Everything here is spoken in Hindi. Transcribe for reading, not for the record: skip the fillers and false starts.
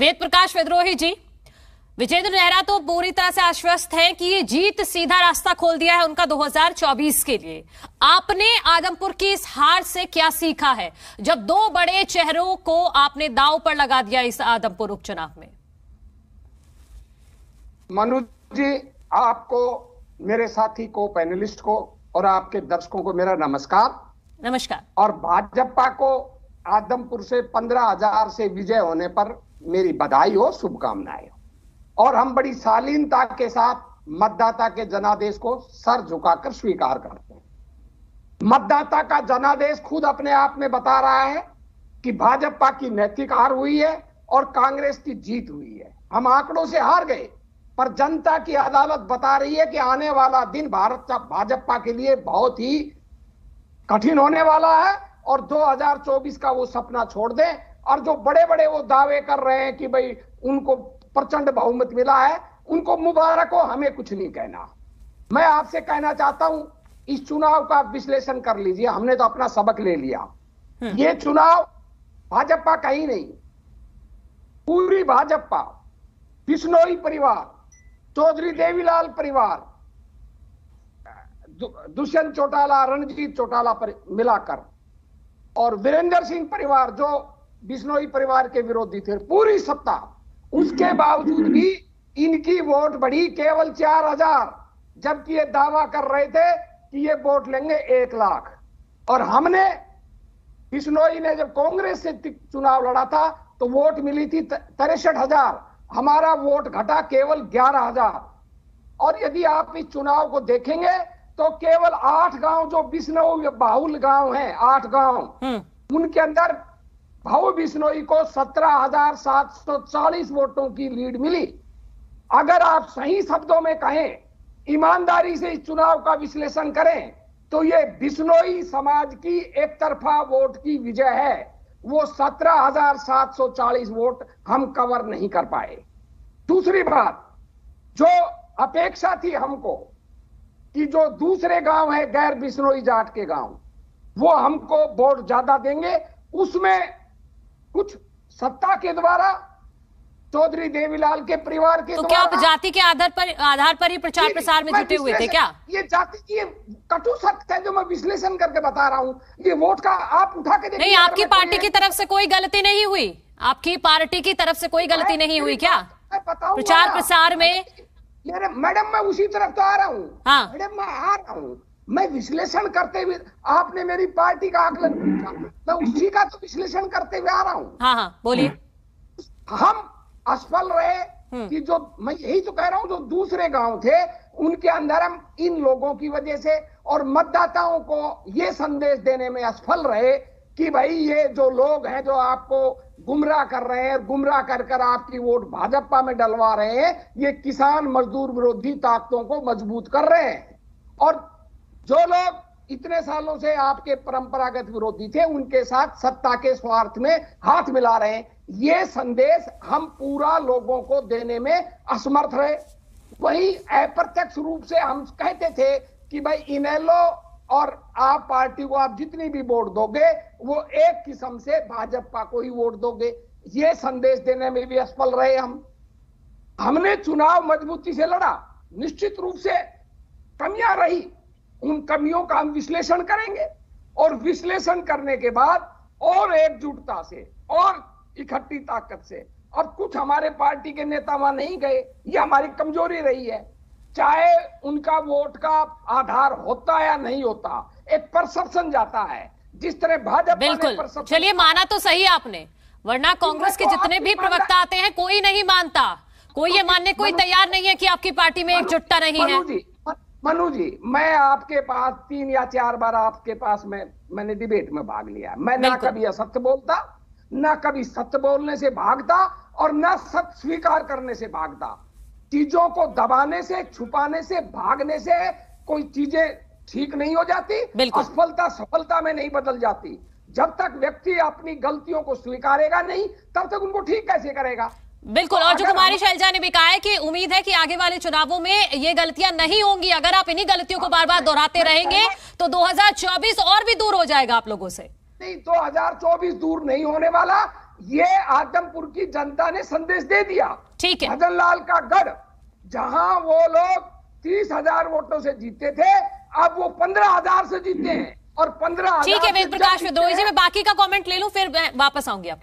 वेद प्रकाश विद्रोही जी, विजेंद्र नेहरा तो पूरी तरह से आश्वस्त हैं कि ये जीत सीधा रास्ता खोल दिया है उनका 2024 के लिए। आपने आदमपुर की इस हार से क्या सीखा है, जब दो बड़े चेहरों को आपने दांव पर लगा दिया इस आदमपुर उपचुनाव में? मनु जी, आपको, मेरे साथी को, पैनलिस्ट को और आपके दर्शकों को मेरा नमस्कार। नमस्कार। और भाजपा को आदमपुर से 15,000 से विजय होने पर मेरी बधाई हो, शुभकामनाएं हो। और हम बड़ी शालीनता के साथ मतदाता के जनादेश को सर झुकाकर स्वीकार करते हैं। मतदाता का जनादेश खुद अपने आप में बता रहा है कि भाजपा की नैतिक हार हुई है और कांग्रेस की जीत हुई है। हम आंकड़ों से हार गए, पर जनता की अदालत बता रही है कि आने वाला दिन भाजपा के लिए बहुत ही कठिन होने वाला है और 2024 का वो सपना छोड़ दें। और जो बड़े बड़े वो दावे कर रहे हैं कि भाई उनको प्रचंड बहुमत मिला है, उनको मुबारक हो, हमें कुछ नहीं कहना। मैं आपसे कहना चाहता हूं, इस चुनाव का विश्लेषण कर लीजिए। हमने तो अपना सबक ले लिया। ये चुनाव भाजपा कहीं नहीं, पूरी भाजपा, बिश्नोई परिवार, चौधरी देवीलाल परिवार, दुष्यंत चौटाला, रणजीत चौटाला पर मिलाकर, और वीरेंद्र सिंह परिवार जो बिश्नोई परिवार के विरोधी थे, पूरी सत्ता, उसके बावजूद भी इनकी वोट बढ़ी केवल 4,000, जबकि ये दावा कर रहे थे कि ये वोट लेंगे 1 लाख। और हमने, बिश्नोई ने जब कांग्रेस से चुनाव लड़ा था तो वोट मिली थी 63,000, हमारा वोट घटा केवल 11,000। और यदि आप इस चुनाव को देखेंगे तो केवल 8 गांव जो बिश्नोई बाहुल गांव हैं, 8 गांव, उनके अंदर भाऊ बिश्नोई को 17,740 वोटों की लीड मिली। अगर आप सही शब्दों में कहें, ईमानदारी से इस चुनाव का विश्लेषण करें, तो ये बिश्नोई समाज की एक तरफा वोट की विजय है। वो 17,740 वोट हम कवर नहीं कर पाए। दूसरी बात, जो अपेक्षा थी हमको कि जो दूसरे गांव है गैर बिश्नोई जाट के गांव, वो हमको वोट ज्यादा देंगे, उसमें कुछ सत्ता के द्वारा, चौधरी देवीलाल के परिवार के तो क्या आप जाति के आधार पर ही प्रचार प्रसार में जुटे हुए थे क्या? ये जाति की कटु सत्य है जो मैं विश्लेषण करके बता रहा हूं। ये वोट का आप उठा के देखिए। नहीं, आपकी पार्टी की तरफ से कोई गलती नहीं हुई? आपकी पार्टी की तरफ से कोई गलती नहीं हुई क्या प्रचार प्रसार में? मैडम, मैं उसी तरफ तो आ रहा हूँ। हाँ मैडम, मैं आ रहा हूँ। मैं विश्लेषण करते हुए, आपने मेरी पार्टी का आकलन पूछा, मैं उसी का तो विश्लेषण करते हुए आ रहा हूँ। हाँ, बोलिए। हम असफल रहे कि जो, मैं यही तो कह रहा हूं, जो दूसरे गांव थे उनके अंदर हम इन लोगों की वजह से और मतदाताओं को ये संदेश देने में असफल रहे कि भाई ये जो लोग हैं जो आपको गुमराह कर रहे हैं, गुमराह कर कर आपकी वोट भाजपा में डलवा रहे हैं, ये किसान मजदूर विरोधी ताकतों को मजबूत कर रहे हैं। और जो लोग इतने सालों से आपके परंपरागत विरोधी थे, उनके साथ सत्ता के स्वार्थ में हाथ मिला रहे हैं। ये संदेश हम पूरा लोगों को देने में असमर्थ रहे। वही अप्रत्यक्ष रूप से हम कहते थे कि भाई इनेलो और आप पार्टी को आप जितनी भी वोट दोगे, वो एक किस्म से भाजपा को ही वोट दोगे। ये संदेश देने में भी असफल रहे हमने चुनाव मजबूती से लड़ा। निश्चित रूप से कमियां रही, उन कमियों का हम विश्लेषण करेंगे और विश्लेषण करने के बाद और एकजुटता से और इकट्ठी ताकत से, अब कुछ हमारे पार्टी के नेता वहां नहीं गए, ये हमारी कमजोरी रही है। चाहे उनका वोट का आधार होता या नहीं होता, एक परसेप्शन जाता है, जिस तरह भाजपा। बिल्कुल, चलिए, माना तो सही आपने, वरना कांग्रेस के जितने भी प्रवक्ता आते हैं कोई नहीं मानता, कोई ये मानने कोई तैयार नहीं है कि आपकी पार्टी में एकजुटता नहीं है। मनु जी, मैं आपके पास 3 या 4 बार आपके पास मैंने डिबेट में भाग लिया। मैं ना कभी असत्य बोलता, ना कभी सत्य बोलने से भागता और ना सत्य स्वीकार करने से भागता। चीजों को दबाने से, छुपाने से, भागने से कोई चीजें ठीक नहीं हो जाती। असफलता सफलता में नहीं बदल जाती। जब तक व्यक्ति अपनी गलतियों को स्वीकारेगा नहीं, तब तक उनको ठीक कैसे करेगा? बिल्कुल। और जो कुमारी शैलजा ने भी कहा है कि उम्मीद है कि आगे वाले चुनावों में ये गलतियां नहीं होंगी। अगर आप इन्हीं गलतियों को बार बार दोहराते रहेंगे तो 2024 और भी दूर हो जाएगा आप लोगों से। नहीं, 2024 दूर नहीं होने वाला। ये आदमपुर की जनता ने संदेश दे दिया। ठीक है। भजन लाल का गढ़, जहां वो लोग 30,000 वोटों से जीते थे, अब वो 15,000 से जीते हैं और 15,000। ठीक है वेद प्रकाश विद्रोही जी, मैं बाकी का कमेंट ले लूं फिर मैं वापस आऊंगी आपके